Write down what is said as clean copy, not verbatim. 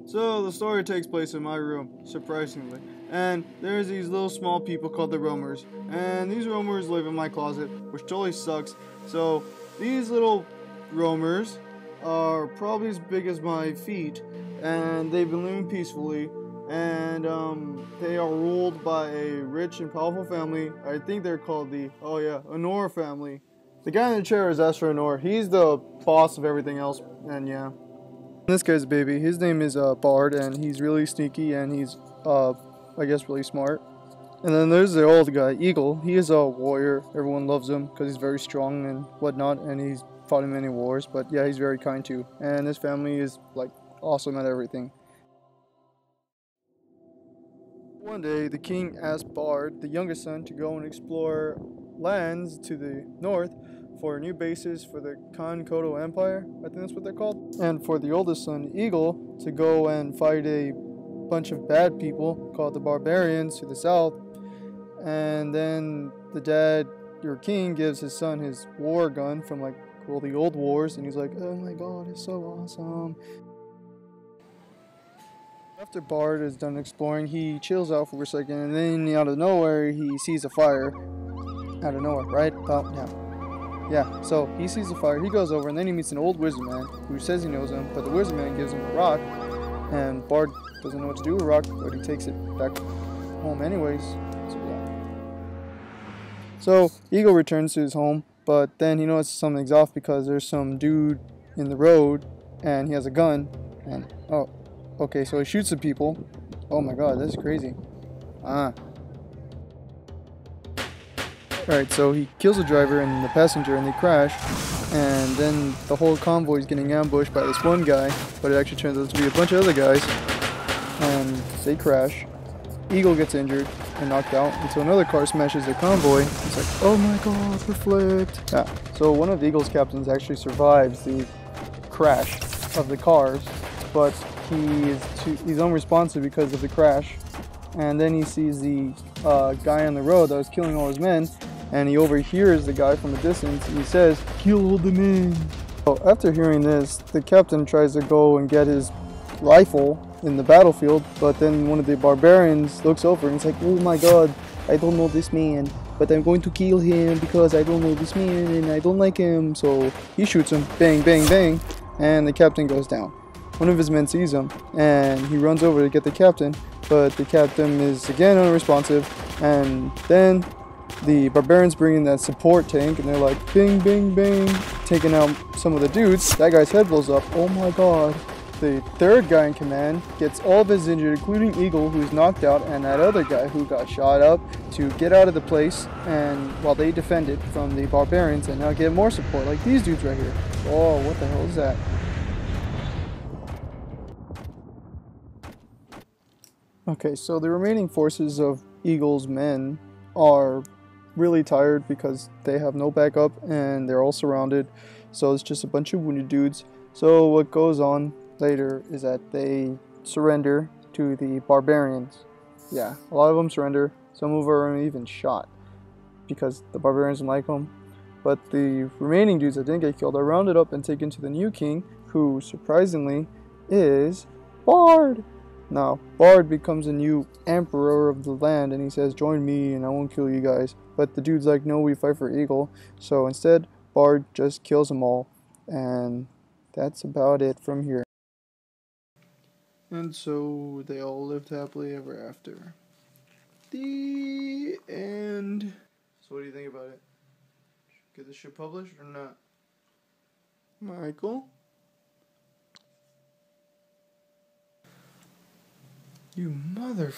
So the story takes place in my room, surprisingly. And there's these little small people called the roamers. And these roamers live in my closet, which totally sucks. So these little roamers are probably as big as my feet. And they've been living peacefully. And they are ruled by a rich and powerful family. I think they're called the, Honor family. The guy in the chair is Astro Honor. He's the boss of everything else. And yeah. This guy's a baby. His name is Bard, and he's really sneaky, and he's, I guess, really smart. And then there's the old guy, Eagle. He is a warrior. Everyone loves him because he's very strong and whatnot, and he's fought in many wars. But yeah, he's very kind too. And his family is, like, awesome at everything. One day, the king asked Bard, the youngest son, to go and explore lands to the north for new bases for the coed Empire, I think that's what they're called. And for the oldest son, Eagle, to go and fight a bunch of bad people called the barbarians to the south. And then the dad, your king, gives his son his war gun from like all the old wars, and he's like, oh my god, it's so awesome. After Bard is done exploring, he chills out for a second, and then out of nowhere he sees a fire. Out of nowhere, right? Oh, yeah. Yeah, so he sees the fire, he goes over, and then he meets an old wizard man who says he knows him, but the wizard man gives him a rock, and Bard doesn't know what to do with a rock, but he takes it back home anyways. So yeah. So Eagle returns to his home, but then he notices something's off because there's some dude in the road, and he has a gun, and oh, okay, so he shoots the people. Oh my god, that's crazy. Alright, so he kills the driver and the passenger and they crash, and then the whole convoy is getting ambushed by this one guy, but it actually turns out to be a bunch of other guys, and they crash. Eagle gets injured and knocked out until another car smashes the convoy. It's like, oh my god, we're flipped. Yeah, so one of the Eagle's captains actually survives the crash of the cars, but he's unresponsive because of the crash. And then he sees the guy on the road that was killing all his men, and he overhears the guy from a distance, and he says, kill all the men. So after hearing this, the captain tries to go and get his rifle in the battlefield, but then one of the barbarians looks over and he's like, oh my god, I don't know this man, but I'm going to kill him because I don't know this man and I don't like him. So he shoots him, bang, bang, bang, and the captain goes down. One of his men sees him, and he runs over to get the captain, but the captain is again unresponsive, and then the barbarians bring in that support tank, and they're like, bing, bing, bing, taking out some of the dudes. That guy's head blows up. Oh my god. The third guy in command gets all of his injured, including Eagle, who's knocked out, and that other guy who got shot up to get out of the place, and while they defend it from the barbarians, and now get more support, like these dudes right here. Oh, what the hell is that? Okay, so the remaining forces of Eagle's men are really tired because they have no backup and they're all surrounded, so it's just a bunch of wounded dudes. So what goes on later is that they surrender to the barbarians. Yeah, a lot of them surrender. Some of them are even shot because the barbarians don't like them. But the remaining dudes that didn't get killed are rounded up and taken to the new king, who surprisingly is Bard. Now, Bard becomes a new emperor of the land, and he says, join me and I won't kill you guys. But the dude's like, no, we fight for Eagle. So instead, Bard just kills them all. And that's about it from here. And so they all lived happily ever after. The end. So what do you think about it? Get this shit published or not? Michael? You mother...